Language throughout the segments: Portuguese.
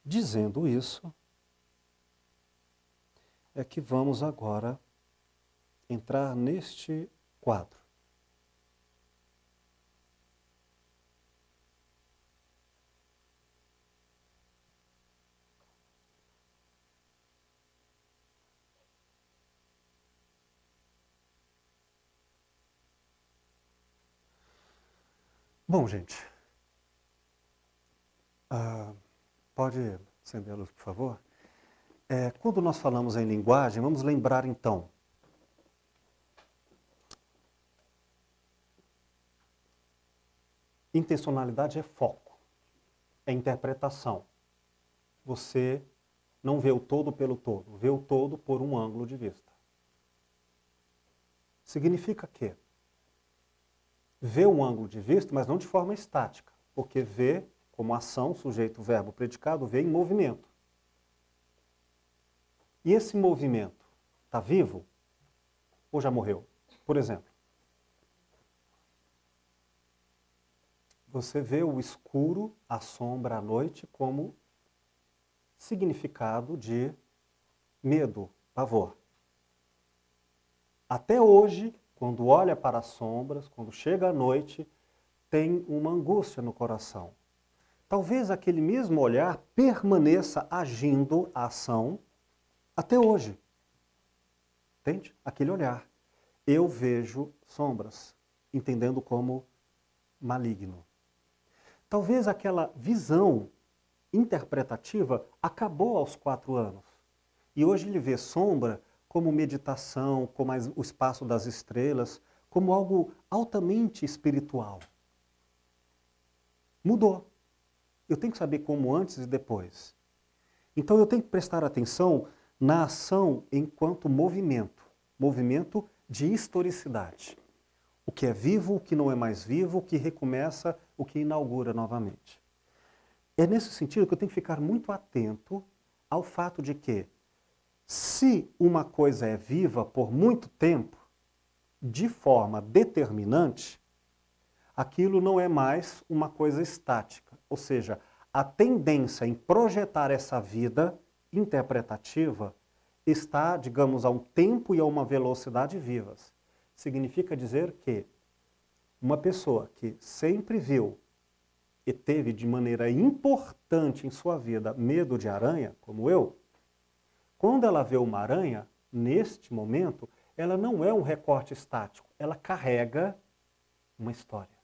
Dizendo isso, é que vamos agora entrar neste quadro. Bom, gente, pode acender a luz, por favor? Quando nós falamos em linguagem, vamos lembrar então. Intencionalidade é foco, é interpretação. Você não vê o todo pelo todo, vê o todo por um ângulo de vista. Significa que vê um ângulo de vista, mas não de forma estática, porque vê como ação, sujeito, verbo, predicado, vê em movimento. E esse movimento está vivo ou já morreu? Por exemplo, você vê o escuro, a sombra, a noite como significado de medo, pavor. Até hoje, quando olha para as sombras, quando chega a noite, tem uma angústia no coração. Talvez aquele mesmo olhar permaneça agindo a ação até hoje. Entende? Aquele olhar. Eu vejo sombras, entendendo como maligno. Talvez aquela visão interpretativa acabou aos 4 anos. E hoje ele vê sombra como meditação, como o espaço das estrelas, como algo altamente espiritual. Mudou. Eu tenho que saber como antes e depois. Então eu tenho que prestar atenção na ação enquanto movimento. Movimento de historicidade. O que é vivo, o que não é mais vivo, o que recomeça, o que inaugura novamente. É nesse sentido que eu tenho que ficar muito atento ao fato de que, se uma coisa é viva por muito tempo, de forma determinante, aquilo não é mais uma coisa estática. Ou seja, a tendência em projetar essa vida interpretativa está, digamos, a um tempo e a uma velocidade vivas. Significa dizer que uma pessoa que sempre viu e teve de maneira importante em sua vida medo de aranha, como eu, quando ela vê uma aranha, neste momento, ela não é um recorte estático, ela carrega uma história,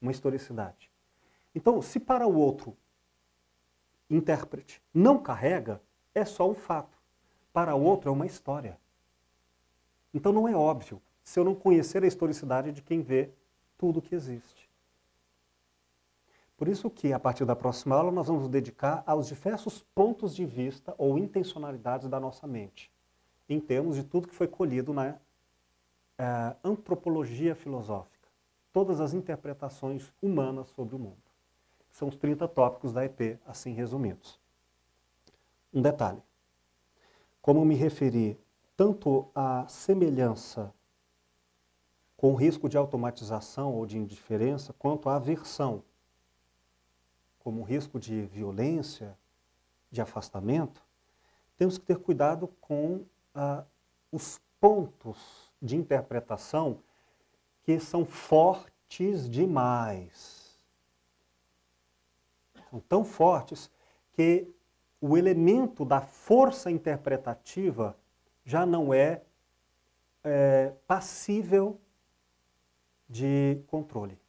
uma historicidade. Então, se para o outro intérprete não carrega, é só um fato. Para o outro é uma história. Então não é óbvio se eu não conhecer a historicidade de quem vê tudo que existe. Por isso que, a partir da próxima aula, nós vamos nos dedicar aos diversos pontos de vista ou intencionalidades da nossa mente, em termos de tudo que foi colhido na antropologia filosófica, todas as interpretações humanas sobre o mundo. São os 30 tópicos da EP, assim resumidos. Um detalhe. Como me referi tanto à semelhança com risco de automatização ou de indiferença, quanto à aversão, como risco de violência, de afastamento, temos que ter cuidado com os pontos de interpretação que são fortes demais. São tão fortes que o elemento da força interpretativa já não é passível de controle.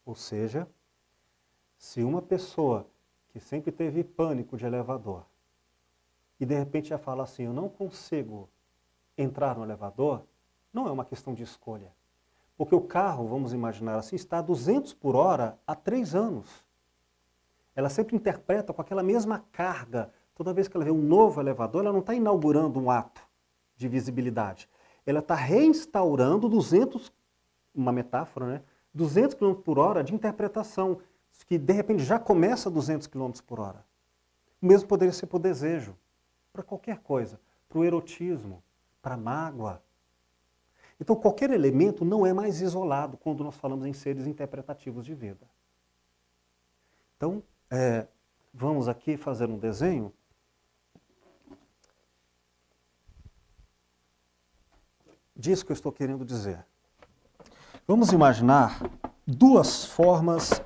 Ou seja, se uma pessoa que sempre teve pânico de elevador e de repente já fala assim, eu não consigo entrar no elevador, não é uma questão de escolha. Porque o carro, vamos imaginar assim, está a 200 por hora há 3 anos. Ela sempre interpreta com aquela mesma carga. Toda vez que ela vê um novo elevador, ela não está inaugurando um ato de visibilidade. Ela está reinstaurando 200, uma metáfora, né? 200 km por hora de interpretação, que de repente já começa a 200 km por hora. O mesmo poderia ser para o desejo, para qualquer coisa, para o erotismo, para a mágoa. Então qualquer elemento não é mais isolado quando nós falamos em seres interpretativos de vida. Então, Vamos aqui fazer um desenho. Disso que eu estou querendo dizer. Vamos imaginar duas formas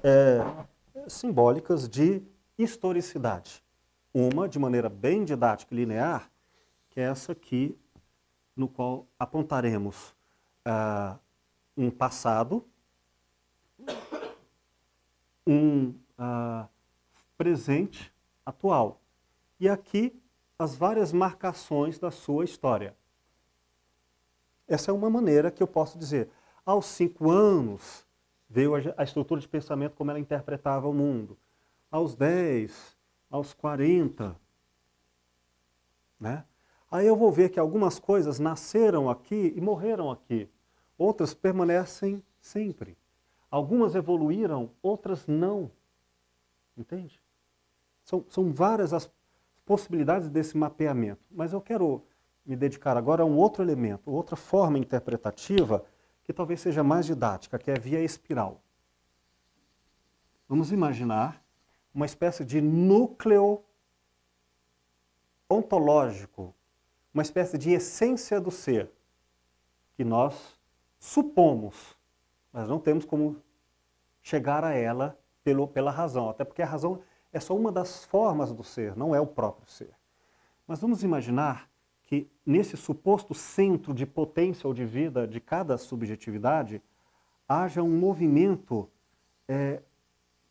simbólicas de historicidade. Uma, de maneira bem didática e linear, que é essa aqui, no qual apontaremos um passado, um presente atual. E aqui, as várias marcações da sua história. Essa é uma maneira que eu posso dizer. Aos 5 anos, veio a estrutura de pensamento como ela interpretava o mundo. Aos 10, aos 40. Né? Aí eu vou ver que algumas coisas nasceram aqui e morreram aqui. Outras permanecem sempre. Algumas evoluíram, outras não. Entende? São várias as possibilidades desse mapeamento. Mas eu quero me dedicar agora a um outro elemento, outra forma interpretativa, que talvez seja mais didática, que é via espiral. Vamos imaginar uma espécie de núcleo ontológico, uma espécie de essência do ser, que nós supomos, mas não temos como chegar a ela pela razão, até porque a razão é só uma das formas do ser, não é o próprio ser. Mas vamos imaginar que nesse suposto centro de potência ou de vida de cada subjetividade, haja um movimento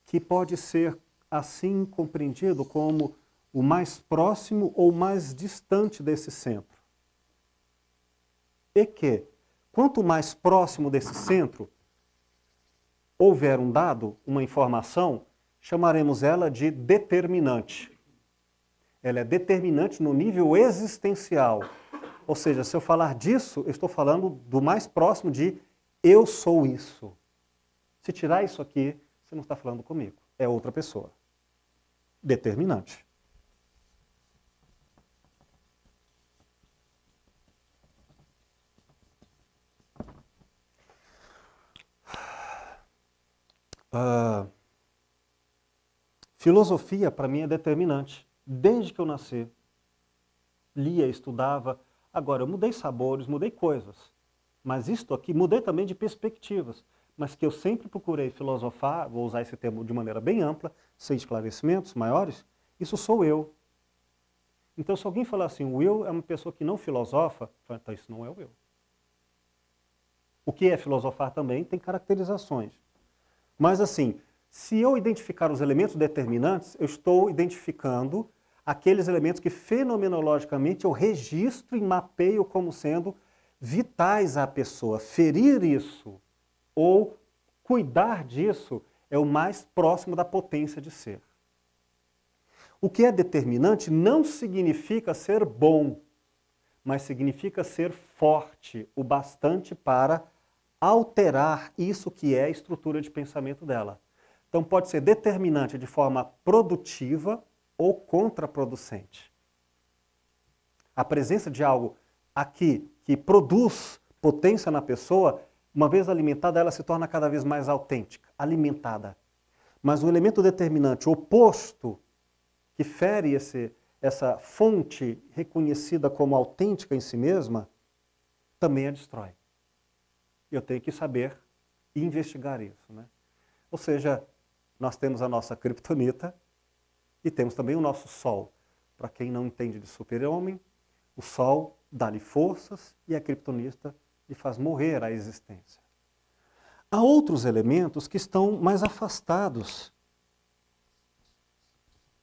que pode ser assim compreendido como o mais próximo ou mais distante desse centro. E que, quanto mais próximo desse centro houver um dado, uma informação, chamaremos ela de determinante. Ela é determinante no nível existencial. Ou seja, se eu falar disso, eu estou falando do mais próximo de eu sou isso. Se tirar isso aqui, você não está falando comigo. É outra pessoa. Determinante. Filosofia, para mim, é determinante. Desde que eu nasci, lia, estudava. Agora, eu mudei sabores, mudei coisas. Mas isto aqui, mudei também de perspectivas. Mas que eu sempre procurei filosofar, vou usar esse termo de maneira bem ampla, sem esclarecimentos maiores, isso sou eu. Então, se alguém falar assim, o eu é uma pessoa que não filosofa, então isso não é o eu. O que é filosofar também tem caracterizações. Mas assim, se eu identificar os elementos determinantes, eu estou identificando aqueles elementos que fenomenologicamente eu registro e mapeio como sendo vitais à pessoa. Ferir isso ou cuidar disso é o mais próximo da potência de ser. O que é determinante não significa ser bom, mas significa ser forte o bastante para alterar isso que é a estrutura de pensamento dela. Então pode ser determinante de forma produtiva ou contraproducente. A presença de algo aqui que produz potência na pessoa, uma vez alimentada, ela se torna cada vez mais autêntica, alimentada. Mas o elemento determinante oposto, que fere essa fonte reconhecida como autêntica em si mesma, também a destrói. Eu tenho que saber investigar isso. Né? Ou seja, nós temos a nossa criptonita e temos também o nosso sol. Para quem não entende de super-homem, o sol dá-lhe forças e a criptonita lhe faz morrer a existência. Há outros elementos que estão mais afastados.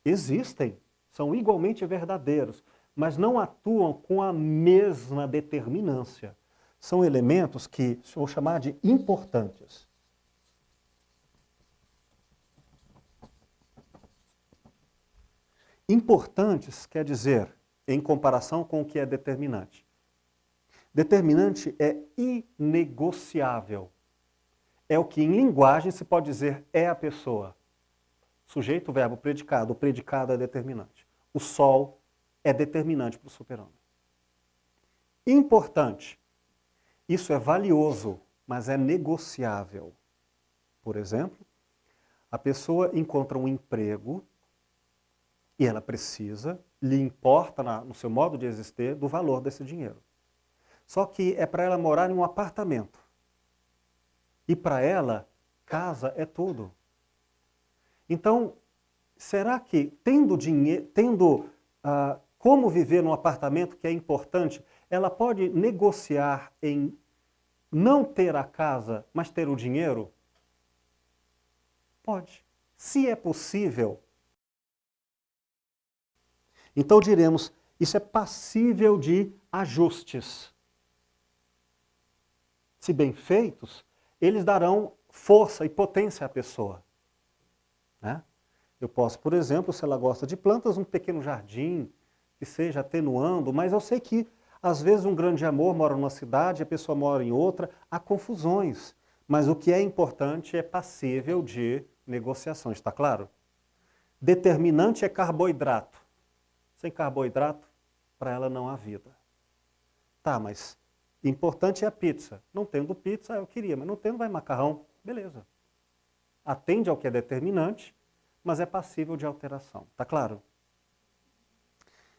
Existem, são igualmente verdadeiros, mas não atuam com a mesma determinância. São elementos que vou chamar de importantes. Importantes quer dizer, em comparação com o que é determinante. Determinante é inegociável. É o que em linguagem se pode dizer é a pessoa. Sujeito, verbo, predicado. O predicado é determinante. O sol é determinante para o super-homem. Importante. Isso é valioso, mas é negociável. Por exemplo, a pessoa encontra um emprego E ela precisa, lhe importa no seu modo de existir, do valor desse dinheiro. Só que é para ela morar em um apartamento. E para ela, casa é tudo. Então, será que tendo dinheiro, como viver num apartamento que é importante, ela pode negociar em não ter a casa, mas ter o dinheiro? Pode. Se é possível. Então diremos, isso é passível de ajustes. Se bem feitos, eles darão força e potência à pessoa. Né? Eu posso, por exemplo, se ela gosta de plantas, um pequeno jardim, que seja atenuando, mas eu sei que, às vezes, um grande amor mora numa cidade, a pessoa mora em outra, há confusões. Mas o que é importante é passível de negociação, está claro? Determinante é carboidrato. Sem carboidrato, para ela não há vida. Tá, mas importante é a pizza. Não tendo pizza, eu queria, mas não tendo, vai macarrão. Beleza. Atende ao que é determinante, mas é passível de alteração. Tá claro?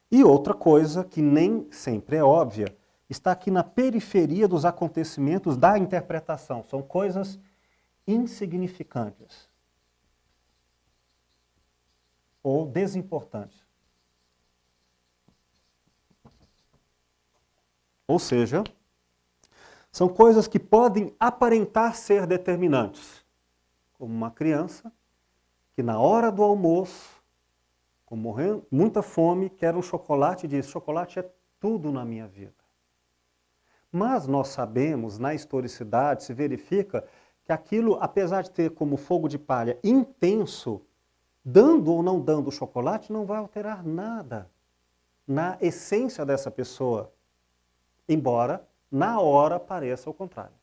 E outra coisa que nem sempre é óbvia, está aqui na periferia dos acontecimentos da interpretação. São coisas insignificantes ou desimportantes. Ou seja, são coisas que podem aparentar ser determinantes. Como uma criança que na hora do almoço, com morrendo, muita fome, quer um chocolate e diz, chocolate é tudo na minha vida. Mas nós sabemos, na historicidade, se verifica que aquilo, apesar de ter como fogo de palha intenso, dando ou não dando chocolate, não vai alterar nada na essência dessa pessoa. Embora, na hora, pareça o contrário.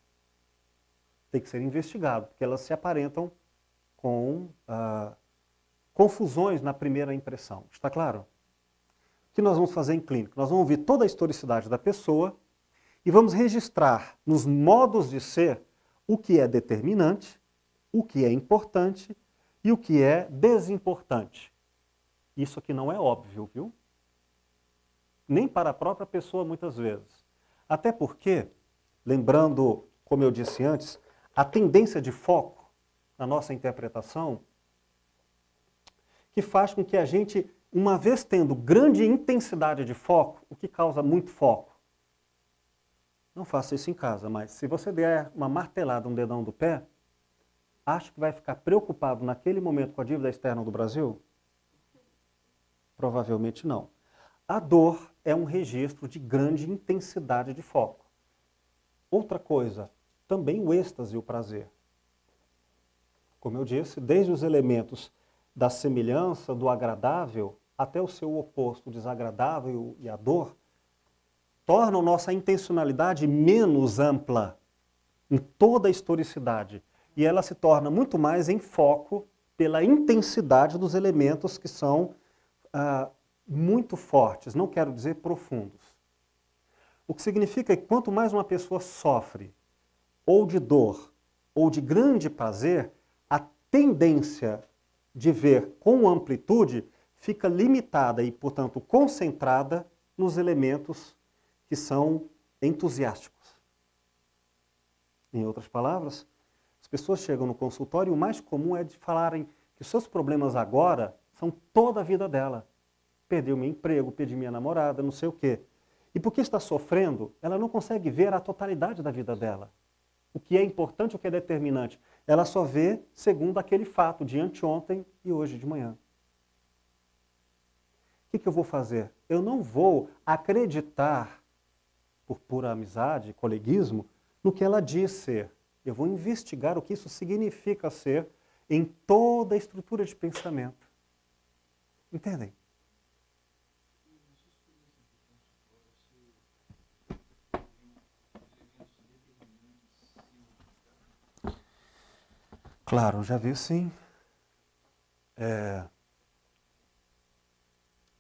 Tem que ser investigado, porque elas se aparentam com confusões na primeira impressão. Está claro? O que nós vamos fazer em clínica? Nós vamos ouvir toda a historicidade da pessoa e vamos registrar nos modos de ser o que é determinante, o que é importante e o que é desimportante. Isso aqui não é óbvio, viu? Nem para a própria pessoa, muitas vezes. Até porque, lembrando, como eu disse antes, a tendência de foco na nossa interpretação, que faz com que a gente, uma vez tendo grande intensidade de foco, o que causa muito foco? Não faça isso em casa, mas se você der uma martelada no dedão do pé, acha que vai ficar preocupado naquele momento com a dívida externa do Brasil? Provavelmente não. A dor é um registro de grande intensidade de foco. Outra coisa, também o êxtase e o prazer. Como eu disse, desde os elementos da semelhança, do agradável, até o seu oposto, o desagradável e a dor, tornam nossa intencionalidade menos ampla em toda a historicidade. E ela se torna muito mais em foco pela intensidade dos elementos que são muito fortes, não quero dizer profundos. O que significa que quanto mais uma pessoa sofre, ou de dor, ou de grande prazer, a tendência de ver com amplitude fica limitada e, portanto, concentrada nos elementos que são entusiásticos. Em outras palavras, as pessoas chegam no consultório e o mais comum é de falarem que os seus problemas agora são toda a vida dela. Perdeu meu emprego, perdi minha namorada, não sei o quê. E porque está sofrendo, ela não consegue ver a totalidade da vida dela. O que é importante, o que é determinante. Ela só vê segundo aquele fato de anteontem e hoje de manhã. O que eu vou fazer? Eu não vou acreditar, por pura amizade, coleguismo, no que ela diz ser. Eu vou investigar o que isso significa ser em toda a estrutura de pensamento. Entendem? Claro, já vi sim.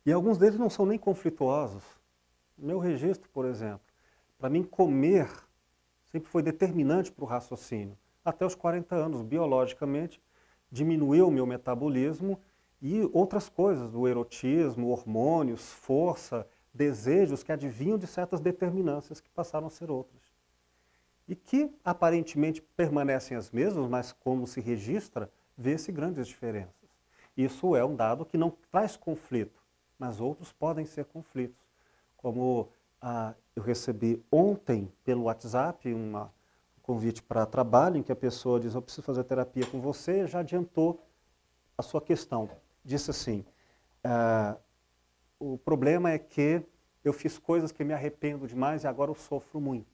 E alguns deles não são nem conflituosos. Meu registro, por exemplo, para mim comer sempre foi determinante para o raciocínio. Até os 40 anos, biologicamente, diminuiu o meu metabolismo e outras coisas, do erotismo, hormônios, força, desejos que advinham de certas determinâncias que passaram a ser outras. E que aparentemente permanecem as mesmas, mas como se registra, vê-se grandes diferenças. Isso é um dado que não traz conflito, mas outros podem ser conflitos. Como eu recebi ontem pelo WhatsApp um convite para trabalho, em que a pessoa diz, eu preciso fazer terapia com você, já adiantou a sua questão. Disse assim, o problema é que eu fiz coisas que me arrependo demais e agora eu sofro muito.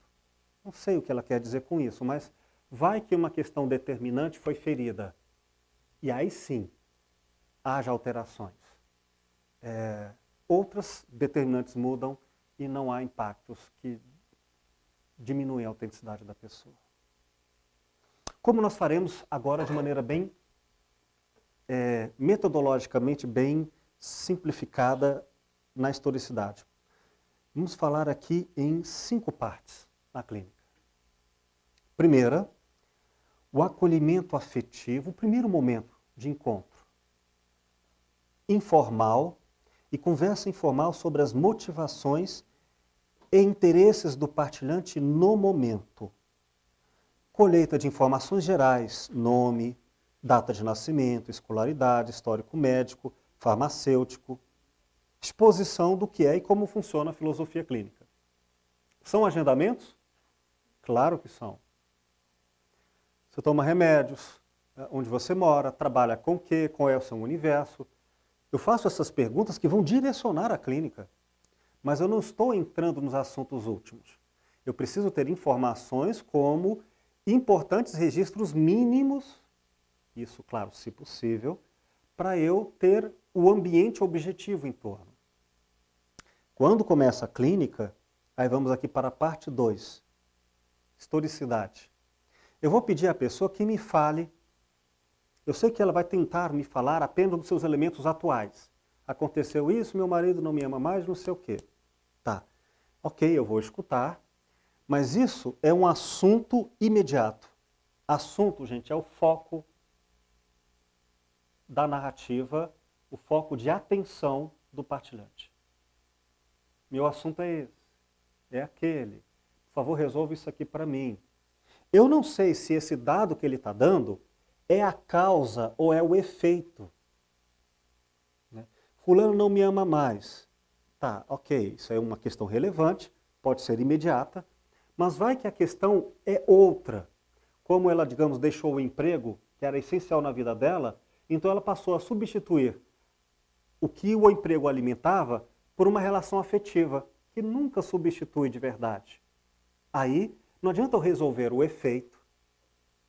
Não sei o que ela quer dizer com isso, mas vai que uma questão determinante foi ferida. E aí sim, haja alterações. Outras determinantes mudam e não há impactos que diminuem a autenticidade da pessoa. Como nós faremos agora de maneira bem, metodologicamente bem simplificada na historicidade. Vamos falar aqui em 5 partes na clínica. Primeira, o acolhimento afetivo, o primeiro momento de encontro. Informal e conversa informal sobre as motivações e interesses do partilhante no momento. Colheita de informações gerais, nome, data de nascimento, escolaridade, histórico médico, farmacêutico, exposição do que é e como funciona a filosofia clínica. São agendamentos? Claro que são. Você toma remédios, onde você mora, trabalha com o quê, qual é o seu universo. Eu faço essas perguntas que vão direcionar a clínica, mas eu não estou entrando nos assuntos últimos. Eu preciso ter informações como importantes registros mínimos, isso, claro, se possível, para eu ter o ambiente objetivo em torno. Quando começa a clínica, aí vamos aqui para a parte 2, historicidade. Eu vou pedir à pessoa que me fale, eu sei que ela vai tentar me falar apenas dos seus elementos atuais. Aconteceu isso, meu marido não me ama mais, não sei o quê. Tá, ok, eu vou escutar, mas isso é um assunto imediato. Assunto, gente, é o foco da narrativa, o foco de atenção do partilhante. Meu assunto é esse, é aquele. Por favor, resolva isso aqui para mim. Eu não sei se esse dado que ele está dando é a causa ou é o efeito. Fulano não me ama mais. Tá, ok, isso é uma questão relevante, pode ser imediata, mas vai que a questão é outra. Como ela, digamos, deixou o emprego, que era essencial na vida dela, então ela passou a substituir o que o emprego alimentava por uma relação afetiva, que nunca substitui de verdade. Aí, não adianta eu resolver o efeito,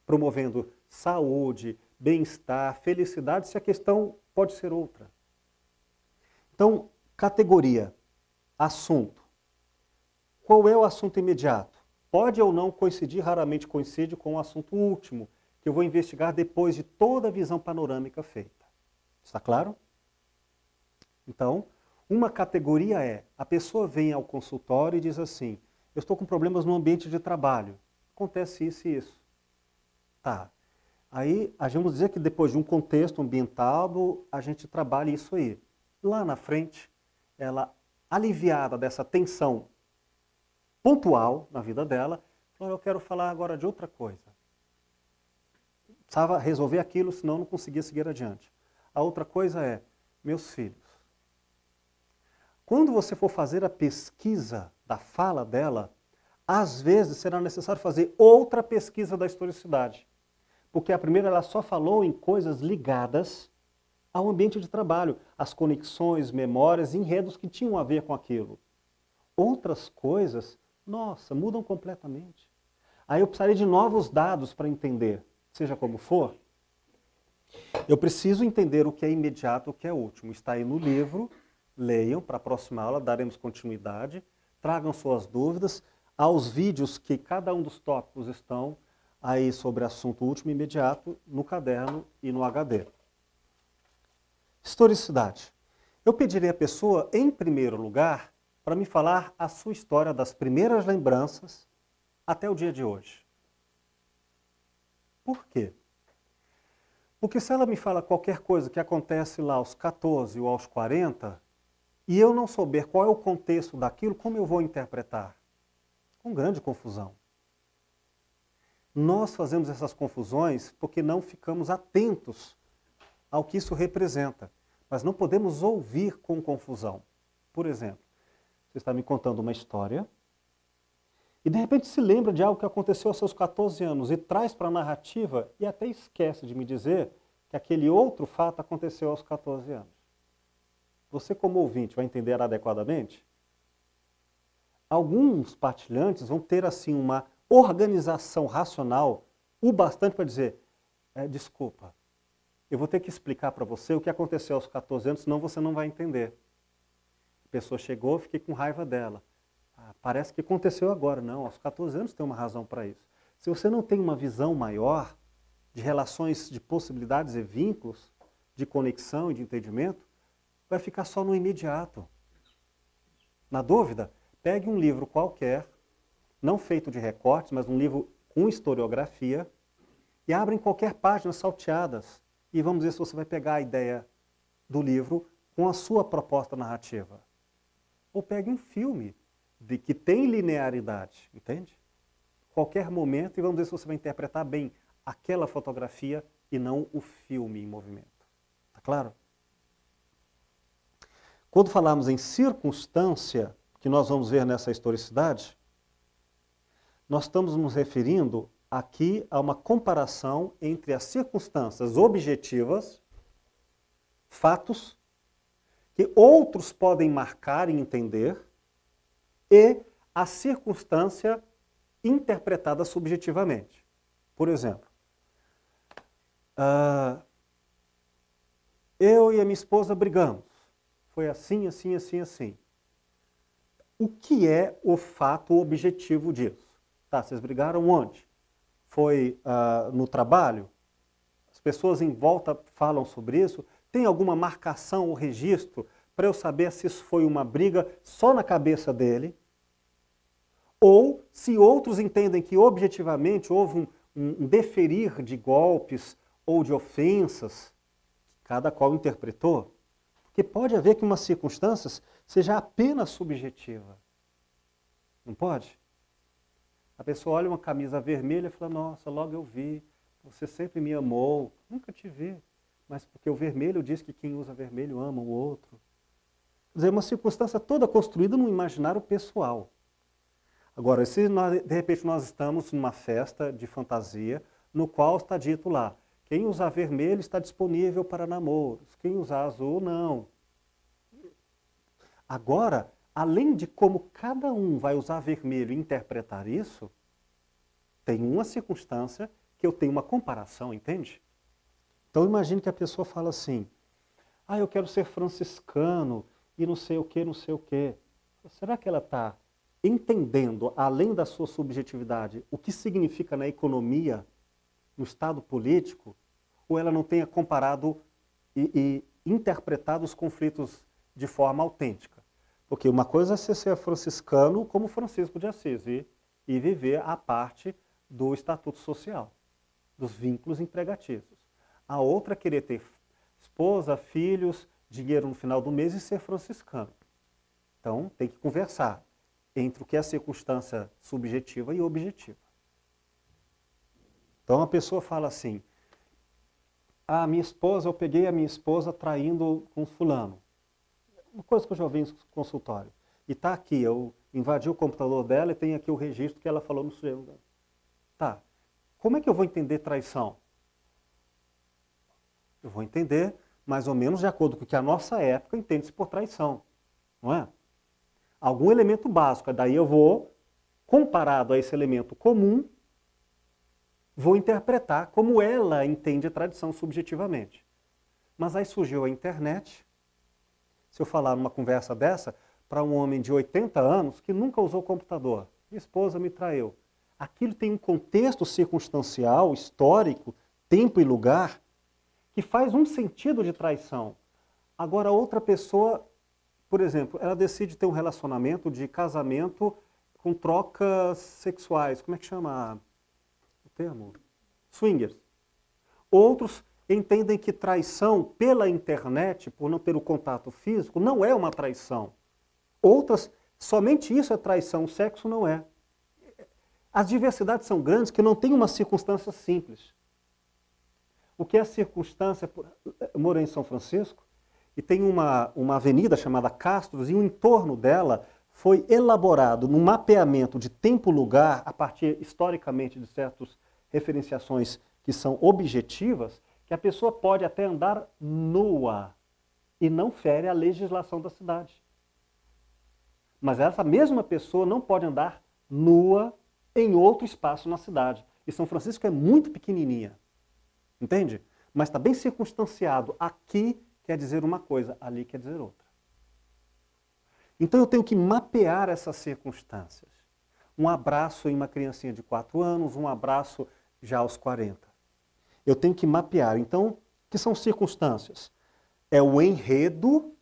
promovendo saúde, bem-estar, felicidade, se a questão pode ser outra. Então, categoria, assunto. Qual é o assunto imediato? Pode ou não coincidir, raramente coincide com o assunto último, que eu vou investigar depois de toda a visão panorâmica feita. Está claro? Então, uma categoria é, a pessoa vem ao consultório e diz assim, eu estou com problemas no ambiente de trabalho. Acontece isso e isso. Tá. Aí, vamos dizer que depois de um contexto ambiental, a gente trabalha isso aí. Lá na frente, ela, aliviada dessa tensão pontual na vida dela, falou, eu quero falar agora de outra coisa. Precisava resolver aquilo, senão não conseguia seguir adiante. A outra coisa é, meus filhos. Quando você for fazer a pesquisa da fala dela, às vezes será necessário fazer outra pesquisa da historicidade. Porque a primeira ela só falou em coisas ligadas ao ambiente de trabalho, as conexões, memórias, enredos que tinham a ver com aquilo. Outras coisas, nossa, mudam completamente. Aí eu precisaria de novos dados para entender, seja como for. Eu preciso entender o que é imediato, o que é último. Está aí no livro, leiam, para a próxima aula daremos continuidade, tragam suas dúvidas aos vídeos que cada um dos tópicos estão aí sobre assunto último e imediato no caderno e no HD. Historicidade. Eu pedirei à pessoa, em primeiro lugar, para me falar a sua história das primeiras lembranças até o dia de hoje. Por quê? Porque se ela me fala qualquer coisa que acontece lá aos 14 ou aos 40, e eu não souber qual é o contexto daquilo, como eu vou interpretar? Com grande confusão. Nós fazemos essas confusões porque não ficamos atentos ao que isso representa. Mas não podemos ouvir com confusão. Por exemplo, você está me contando uma história e de repente se lembra de algo que aconteceu aos seus 14 anos e traz para a narrativa e até esquece de me dizer que aquele outro fato aconteceu aos 14 anos. Você, como ouvinte, vai entender adequadamente? Alguns partilhantes vão ter assim uma organização racional o bastante para dizer, desculpa, eu vou ter que explicar para você o que aconteceu aos 14 anos, senão você não vai entender. A pessoa chegou, fiquei com raiva dela. Parece que aconteceu agora. Não, aos 14 anos tem uma razão para isso. Se você não tem uma visão maior de relações, de possibilidades e vínculos, de conexão e de entendimento, vai ficar só no imediato. Na dúvida, pegue um livro qualquer, não feito de recortes, mas um livro com historiografia, e abra em qualquer página salteadas. E vamos ver se você vai pegar a ideia do livro com a sua proposta narrativa. Ou pegue um filme que tem linearidade, entende? Qualquer momento, e vamos ver se você vai interpretar bem aquela fotografia e não o filme em movimento. Tá claro? Quando falamos em circunstância, que nós vamos ver nessa historicidade, nós estamos nos referindo aqui a uma comparação entre as circunstâncias objetivas, fatos, que outros podem marcar e entender, e a circunstância interpretada subjetivamente. Por exemplo, eu e a minha esposa brigamos. Foi assim, assim, assim, assim. O que é o fato objetivo disso? Tá, vocês brigaram onde? Foi no trabalho? As pessoas em volta falam sobre isso? Tem alguma marcação ou registro para eu saber se isso foi uma briga só na cabeça dele? Ou se outros entendem que objetivamente houve um deferir de golpes ou de ofensas, que cada qual interpretou? Porque pode haver que uma circunstância seja apenas subjetiva. Não pode? A pessoa olha uma camisa vermelha e fala, nossa, logo eu vi, você sempre me amou, nunca te vi. Mas porque o vermelho diz que quem usa vermelho ama o outro. Quer dizer, uma circunstância toda construída num imaginário pessoal. Agora, se de repente nós estamos numa festa de fantasia, no qual está dito lá, quem usar vermelho está disponível para namoros, quem usar azul, não. Agora, além de como cada um vai usar vermelho e interpretar isso, tem uma circunstância que eu tenho uma comparação, entende? Então imagine que a pessoa fala assim, eu quero ser franciscano e não sei o que, não sei o que. Será que ela está entendendo, além da sua subjetividade, o que significa na economia, no estado político, ou ela não tenha comparado e interpretado os conflitos de forma autêntica? Porque uma coisa é ser franciscano como Francisco de Assis e viver a parte do estatuto social, dos vínculos empregatícios. A outra é querer ter esposa, filhos, dinheiro no final do mês e ser franciscano. Então tem que conversar entre o que é a circunstância subjetiva e objetiva. Então a pessoa fala assim, eu peguei a minha esposa traindo com fulano. Uma coisa que eu já ouvi em consultório. E está aqui, eu invadi o computador dela e tem aqui o registro que ela falou no sujeito. Tá, como é que eu vou entender traição? Eu vou entender mais ou menos de acordo com o que a nossa época entende-se por traição. Não é? Algum elemento básico, daí eu vou, comparado a esse elemento comum, vou interpretar como ela entende a tradição subjetivamente. Mas aí surgiu a internet. Se eu falar numa conversa dessa para um homem de 80 anos que nunca usou computador, minha esposa me traiu. Aquilo tem um contexto circunstancial, histórico, tempo e lugar, que faz um sentido de traição. Agora outra pessoa, por exemplo, ela decide ter um relacionamento de casamento com trocas sexuais. Como é que chama o termo? Swingers. Outros entendem que traição pela internet, por não ter o contato físico, não é uma traição. Outras, somente isso é traição, o sexo não é. As diversidades são grandes que não tem uma circunstância simples. O que é a circunstância? Eu morei em São Francisco e tem uma avenida chamada Castros e o entorno dela foi elaborado num mapeamento de tempo-lugar a partir historicamente de certas referenciações que são objetivas, que a pessoa pode até andar nua e não fere a legislação da cidade. Mas essa mesma pessoa não pode andar nua em outro espaço na cidade. E São Francisco é muito pequenininha, entende? Mas está bem circunstanciado. Aqui quer dizer uma coisa, ali quer dizer outra. Então eu tenho que mapear essas circunstâncias. Um abraço em uma criancinha de 4 anos, um abraço já aos 40. Eu tenho que mapear. Então, o que são circunstâncias? É o enredo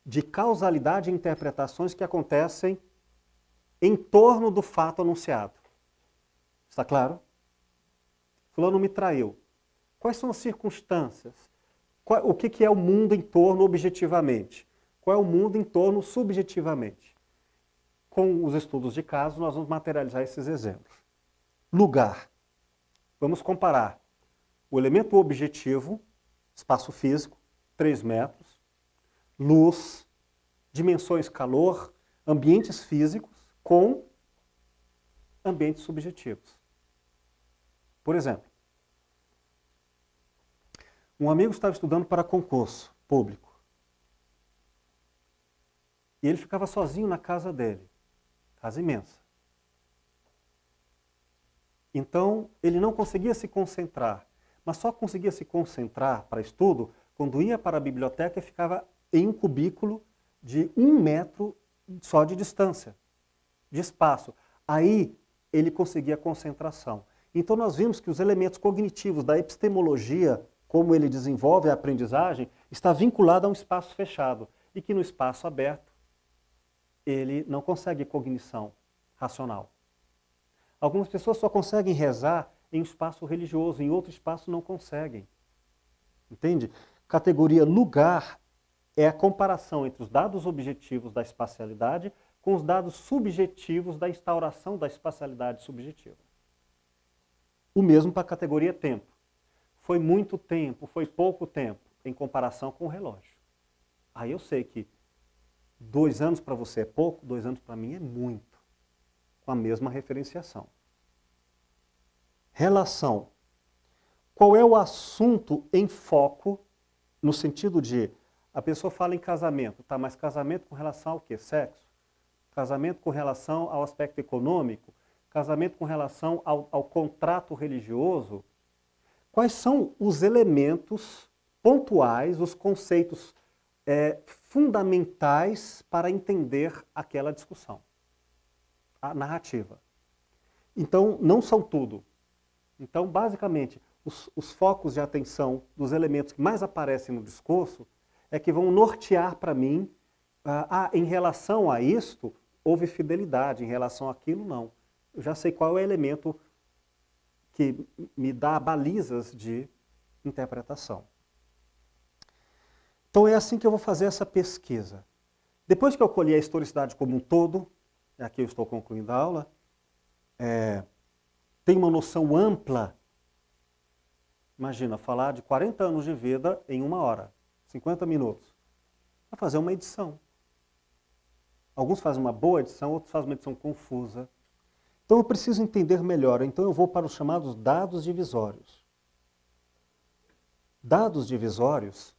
de causalidade e interpretações que acontecem em torno do fato anunciado. Está claro? Fulano me traiu. Quais são as circunstâncias? O que é o mundo em torno objetivamente? Qual é o mundo em torno subjetivamente? Com os estudos de caso, nós vamos materializar esses exemplos. Lugar. Vamos comparar o elemento objetivo, espaço físico, 3 metros, luz, dimensões calor, ambientes físicos, com ambientes subjetivos. Por exemplo, um amigo estava estudando para concurso público. E ele ficava sozinho na casa dele, casa imensa. Então, ele não conseguia se concentrar, mas só conseguia se concentrar para estudo quando ia para a biblioteca e ficava em um cubículo de 1 metro só de distância, de espaço. Aí ele conseguia concentração. Então nós vimos que os elementos cognitivos da epistemologia, como ele desenvolve a aprendizagem, está vinculado a um espaço fechado e que no espaço aberto ele não consegue cognição racional. Algumas pessoas só conseguem rezar em um espaço religioso, em outro espaço não conseguem. Entende? Categoria lugar é a comparação entre os dados objetivos da espacialidade com os dados subjetivos da instauração da espacialidade subjetiva. O mesmo para a categoria tempo. Foi muito tempo, foi pouco tempo, em comparação com o relógio. Aí eu sei que 2 anos para você é pouco, 2 anos para mim é muito. Com a mesma referenciação. Relação. Qual é o assunto em foco, no sentido de, a pessoa fala em casamento, tá, mas casamento com relação ao quê? Sexo? Casamento com relação ao aspecto econômico? Casamento com relação ao contrato religioso? Quais são os elementos pontuais, os conceitos fundamentais para entender aquela discussão? A narrativa. Então, não são tudo. Então, basicamente, os focos de atenção dos elementos que mais aparecem no discurso é que vão nortear para mim, em relação a isto, houve fidelidade, em relação àquilo, não. Eu já sei qual é o elemento que me dá balizas de interpretação. Então é assim que eu vou fazer essa pesquisa. Depois que eu colhi a historicidade como um todo, aqui eu estou concluindo a aula, tem uma noção ampla. Imagina, falar de 40 anos de vida em 1 hora, 50 minutos. Vai fazer uma edição. Alguns fazem uma boa edição, outros fazem uma edição confusa. Então eu preciso entender melhor, então eu vou para os chamados dados divisórios. Dados divisórios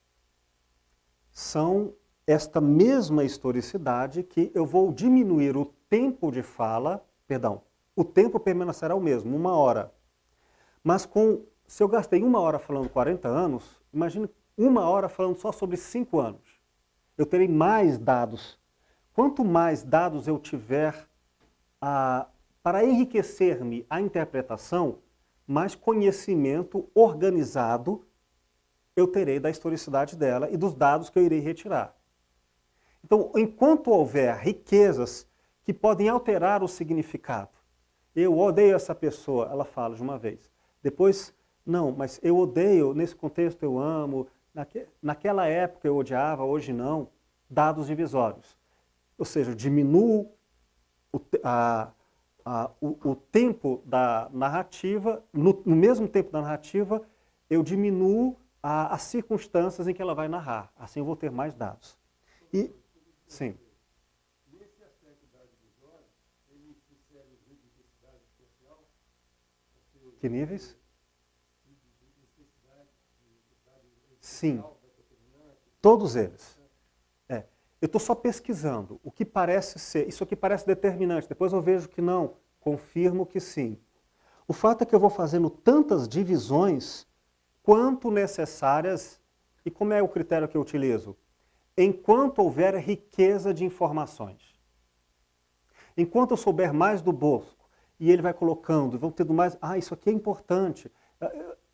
são esta mesma historicidade que eu vou diminuir o tempo de fala, o tempo permanecerá o mesmo, 1 hora. Mas se eu gastei 1 hora falando 40 anos, imagine 1 hora falando só sobre 5 anos. Eu terei mais dados. Quanto mais dados eu tiver para enriquecer-me a interpretação, mais conhecimento organizado eu terei da historicidade dela e dos dados que eu irei retirar. Então, enquanto houver riquezas que podem alterar o significado, eu odeio essa pessoa, ela fala de uma vez. Depois Não, mas eu odeio, nesse contexto eu amo, naquela época eu odiava, hoje não. Dados divisórios. Ou seja, eu diminuo o tempo da narrativa, no mesmo tempo da narrativa, eu diminuo as circunstâncias em que ela vai narrar. Assim eu vou ter mais dados. E, sim. Nesse aspecto da divisória, ele insere os níveis de necessidade social? Que níveis? Necessidade Sim. Todos eles. Eu estou só pesquisando o que parece ser. Isso aqui parece determinante. Depois eu vejo que não. Confirmo que sim. O fato é que eu vou fazendo tantas divisões quanto necessárias. E como é o critério que eu utilizo? Enquanto houver riqueza de informações. Enquanto eu souber mais do Bosco, e ele vai colocando, vão tendo mais. Ah, isso aqui é importante.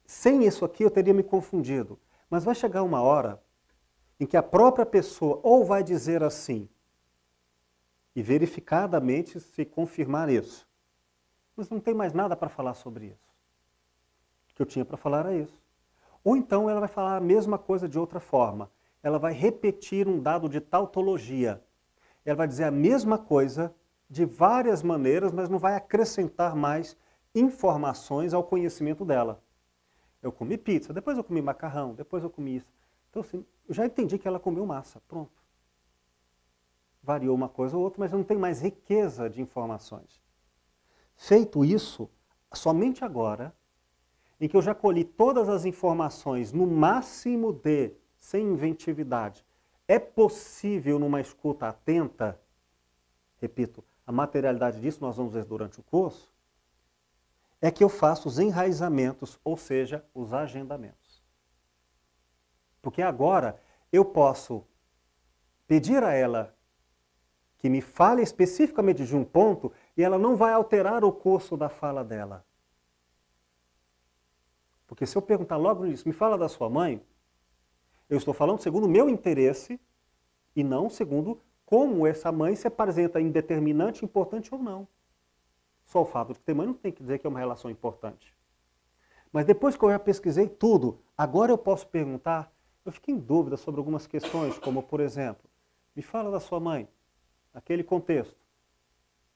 Sem isso aqui eu teria me confundido. Mas vai chegar uma hora em que a própria pessoa ou vai dizer assim, e verificadamente se confirmar isso, mas não tem mais nada para falar sobre isso. O que eu tinha para falar é isso. Ou então ela vai falar a mesma coisa de outra forma. Ela vai repetir um dado de tautologia. Ela vai dizer a mesma coisa de várias maneiras, mas não vai acrescentar mais informações ao conhecimento dela. Eu comi pizza, depois eu comi macarrão, depois eu comi isso. Então, assim, eu já entendi que ela comeu massa, pronto. Variou uma coisa ou outra, mas eu não tenho mais riqueza de informações. Feito isso, somente agora, em que eu já colhi todas as informações no máximo sem inventividade, é possível numa escuta atenta, repito, a materialidade disso nós vamos ver durante o curso, é que eu faço os enraizamentos, ou seja, os agendamentos. Porque agora eu posso pedir a ela que me fale especificamente de um ponto e ela não vai alterar o curso da fala dela. Porque se eu perguntar logo nisso, me fala da sua mãe, eu estou falando segundo o meu interesse e não segundo como essa mãe se apresenta indeterminante, importante ou não. Só o fato de ter mãe não tem que dizer que é uma relação importante. Mas depois que eu já pesquisei tudo, agora eu posso perguntar, eu fiquei em dúvida sobre algumas questões, como por exemplo, me fala da sua mãe, naquele contexto.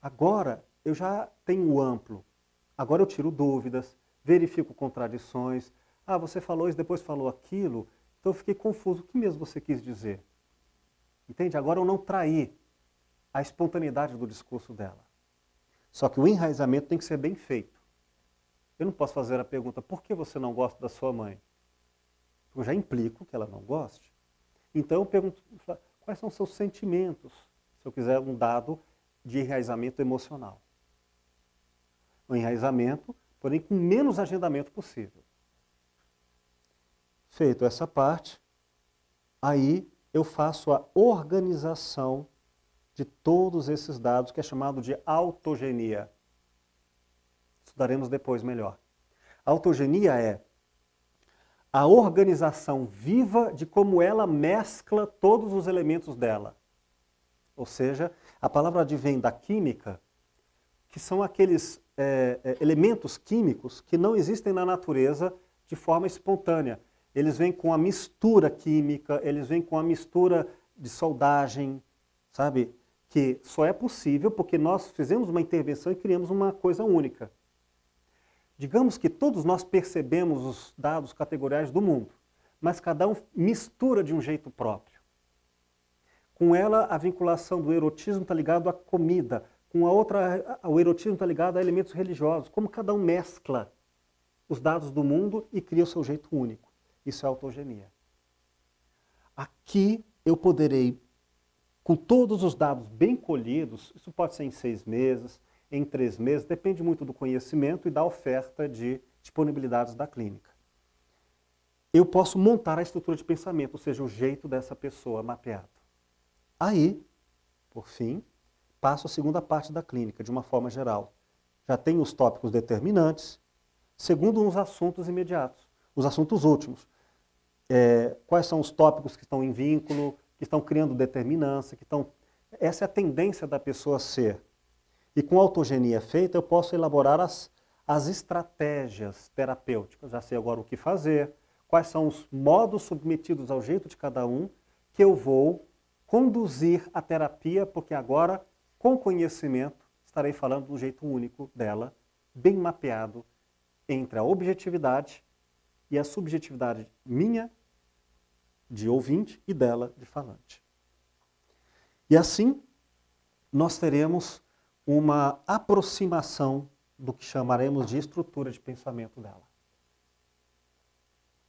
Agora eu já tenho o amplo. Agora eu tiro dúvidas, verifico contradições. Ah, você falou isso, depois falou aquilo, então eu fiquei confuso. O que mesmo você quis dizer? Entende? Agora eu não traí a espontaneidade do discurso dela. Só que o enraizamento tem que ser bem feito. Eu não posso fazer a pergunta, por que você não gosta da sua mãe? Eu já implico que ela não goste. Então eu pergunto, quais são os seus sentimentos? Se eu quiser um dado de enraizamento emocional. Um enraizamento, porém com menos agendamento possível. Feito essa parte, aí eu faço a organização de todos esses dados, que é chamado de autogenia. Estudaremos depois melhor. A autogenia é a organização viva de como ela mescla todos os elementos dela. Ou seja, a palavra advém da química, que são aqueles elementos químicos que não existem na natureza de forma espontânea. Eles vêm com a mistura química, eles vêm com a mistura de soldagem, sabe? Que só é possível porque nós fizemos uma intervenção e criamos uma coisa única. Digamos que todos nós percebemos os dados categoriais do mundo, mas cada um mistura de um jeito próprio. Com ela, a vinculação do erotismo está ligado à comida, com a outra, o erotismo está ligado a elementos religiosos. Como cada um mescla os dados do mundo e cria o seu jeito único. Isso é autogenia. Aqui eu poderei, com todos os dados bem colhidos, isso pode ser em 6 meses, em 3 meses, depende muito do conhecimento e da oferta de disponibilidades da clínica. Eu posso montar a estrutura de pensamento, ou seja, o jeito dessa pessoa mapeado. Aí, por fim, passo a segunda parte da clínica, de uma forma geral. Já tenho os tópicos determinantes, segundo os assuntos imediatos, os assuntos últimos. Quais são os tópicos que estão em vínculo, que estão criando determinância, que estão... Essa é a tendência da pessoa ser. E com a autogenia feita, eu posso elaborar as estratégias terapêuticas, já sei agora o que fazer, quais são os modos submetidos ao jeito de cada um, que eu vou conduzir a terapia, porque agora, com conhecimento, estarei falando do jeito único dela, bem mapeado entre a objetividade e a subjetividade minha, de ouvinte, e dela, de falante. E assim, nós teremos uma aproximação do que chamaremos de estrutura de pensamento dela.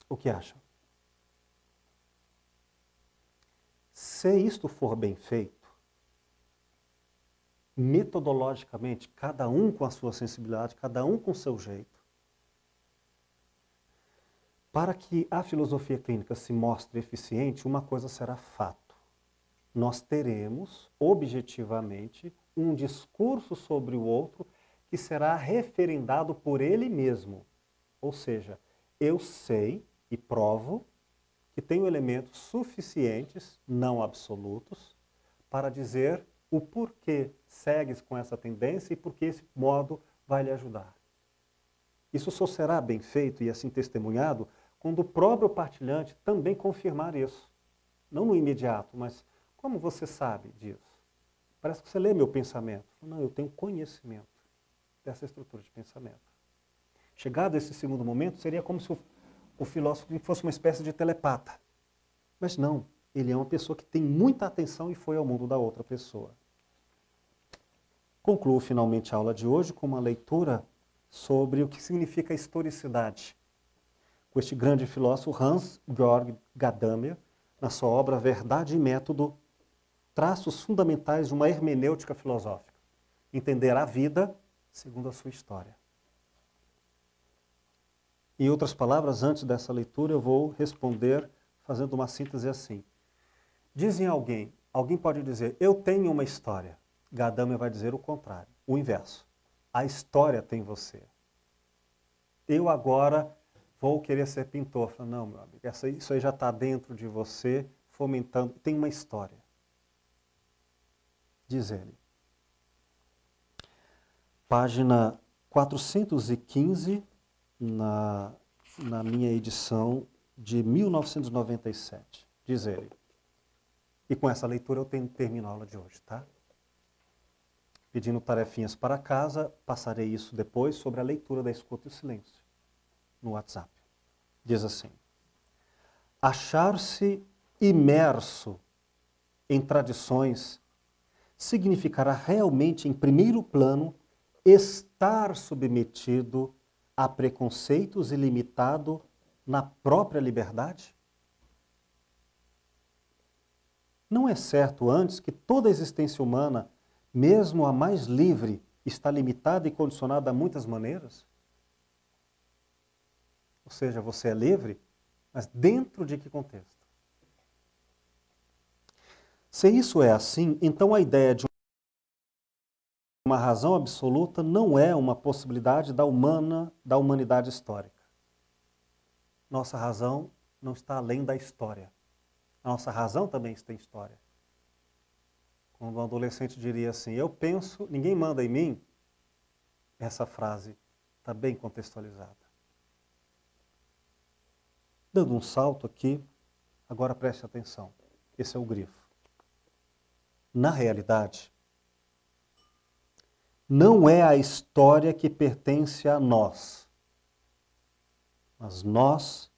O que acham? Se isto for bem feito, metodologicamente, cada um com a sua sensibilidade, cada um com o seu jeito, para que a filosofia clínica se mostre eficiente, uma coisa será fato. Nós teremos, objetivamente, um discurso sobre o outro que será referendado por ele mesmo. Ou seja, eu sei e provo que tenho elementos suficientes, não absolutos, para dizer o porquê segues com essa tendência e por que esse modo vai lhe ajudar. Isso só será bem feito e assim testemunhado quando o próprio partilhante também confirmar isso. Não no imediato, mas como você sabe disso? Parece que você lê meu pensamento. Não, eu tenho conhecimento dessa estrutura de pensamento. Chegado a esse segundo momento, seria como se o filósofo fosse uma espécie de telepata. Mas não, ele é uma pessoa que tem muita atenção e foi ao mundo da outra pessoa. Concluo finalmente a aula de hoje com uma leitura sobre o que significa historicidade, com este grande filósofo Hans-Georg Gadamer, na sua obra Verdade e Método, traços fundamentais de uma hermenêutica filosófica. Entender a vida segundo a sua história. Em outras palavras, antes dessa leitura, eu vou responder fazendo uma síntese assim. Dizem alguém pode dizer, eu tenho uma história. Gadamer vai dizer o contrário, o inverso. A história tem você. Eu agora vou querer ser pintor. Falo, não, meu amigo, isso aí já está dentro de você, fomentando, tem uma história. Diz ele. Página 415, na minha edição de 1997. Diz ele. E com essa leitura eu termino a aula de hoje, tá? Pedindo tarefinhas para casa, passarei isso depois sobre a leitura da escuta e o silêncio, no WhatsApp. Diz assim: achar-se imerso em tradições significará realmente, em primeiro plano, estar submetido a preconceitos e limitado na própria liberdade? Não é certo, antes, que toda a existência humana, mesmo a mais livre, está limitada e condicionada a muitas maneiras? Ou seja, você é livre, mas dentro de que contexto? Se isso é assim, então a ideia de uma razão absoluta não é uma possibilidade da humanidade histórica. Nossa razão não está além da história. A nossa razão também está em história. Quando um adolescente diria assim, eu penso, ninguém manda em mim, essa frase está bem contextualizada. Dando um salto aqui, agora preste atenção, esse é o grifo. Na realidade, não é a história que pertence a nós, mas nós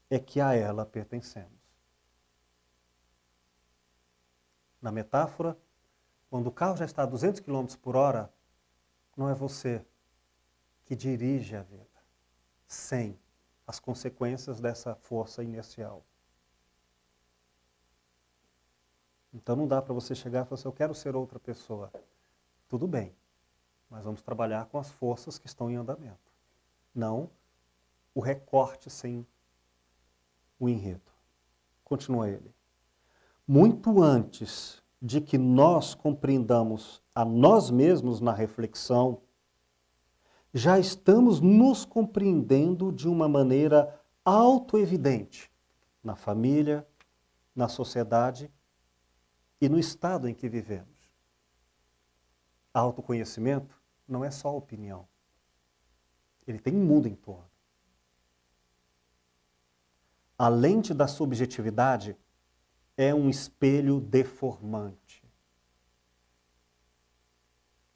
é que a ela pertencemos. Na metáfora, quando o carro já está a 200 km por hora, não é você que dirige a vida, sem as consequências dessa força inercial. Então não dá para você chegar e falar assim, eu quero ser outra pessoa. Tudo bem, mas vamos trabalhar com as forças que estão em andamento. Não o recorte sem o enredo. Continua ele. Muito antes de que nós compreendamos a nós mesmos na reflexão, já estamos nos compreendendo de uma maneira autoevidente na família, na sociedade e no estado em que vivemos. Autoconhecimento não é só opinião. Ele tem um mundo em torno. A lente da subjetividade é um espelho deformante.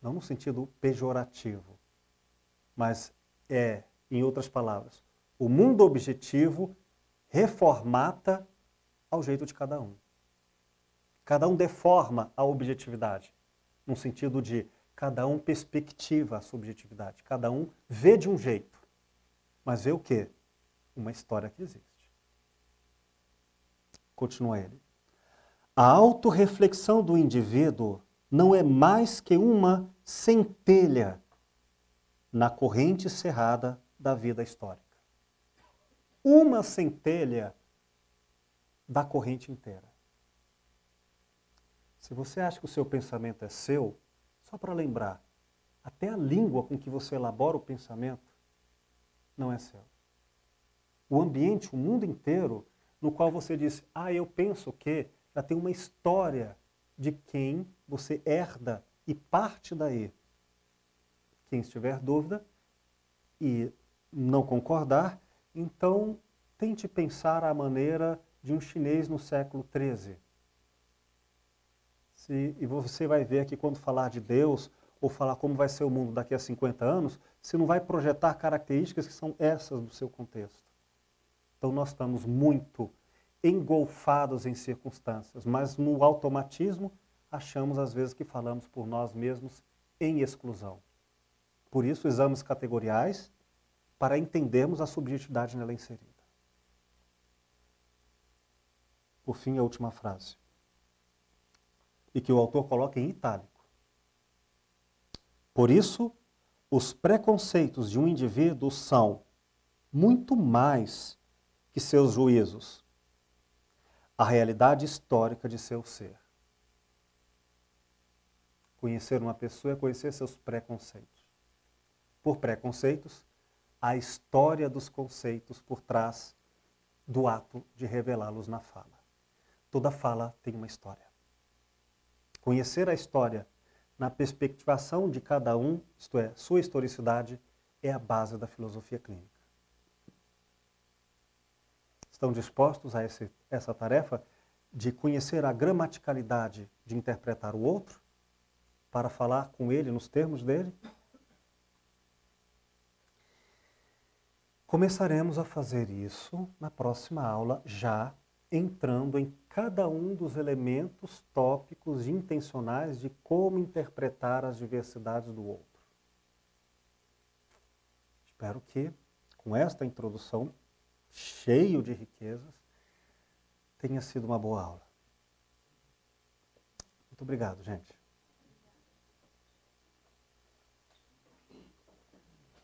Não no sentido pejorativo, mas é, em outras palavras, o mundo objetivo reformata ao jeito de cada um. Cada um deforma a objetividade, no sentido de cada um perspectiva a subjetividade. Cada um vê de um jeito, mas vê o quê? Uma história que existe. Continua ele. A autorreflexão do indivíduo não é mais que uma centelha na corrente cerrada da vida histórica. Uma centelha da corrente inteira. Se você acha que o seu pensamento é seu, só para lembrar, até a língua com que você elabora o pensamento não é seu. O ambiente, o mundo inteiro, no qual você diz, eu penso que, já tem uma história de quem você herda e parte daí. Quem estiver dúvida e não concordar, então tente pensar à maneira de um chinês no século XIII. E você vai ver que quando falar de Deus, ou falar como vai ser o mundo daqui a 50 anos, você não vai projetar características que são essas do seu contexto. Então nós estamos muito engolfados em circunstâncias, mas no automatismo achamos às vezes que falamos por nós mesmos em exclusão. Por isso, exames categoriais, para entendermos a subjetividade nela inserida. Por fim, a última frase. E que o autor coloca em itálico. Por isso, os preconceitos de um indivíduo são muito mais que seus juízos, a realidade histórica de seu ser. Conhecer uma pessoa é conhecer seus preconceitos. Por preconceitos, a história dos conceitos por trás do ato de revelá-los na fala. Toda fala tem uma história. Conhecer a história na perspectivação de cada um, isto é, sua historicidade, é a base da filosofia clínica. Estão dispostos a essa tarefa de conhecer a gramaticalidade de interpretar o outro, para falar com ele nos termos dele? Começaremos a fazer isso na próxima aula, já entrando em cada um dos elementos tópicos intencionais de como interpretar as diversidades do outro. Espero que, com esta introdução, cheio de riquezas, tenha sido uma boa aula. Muito obrigado, gente.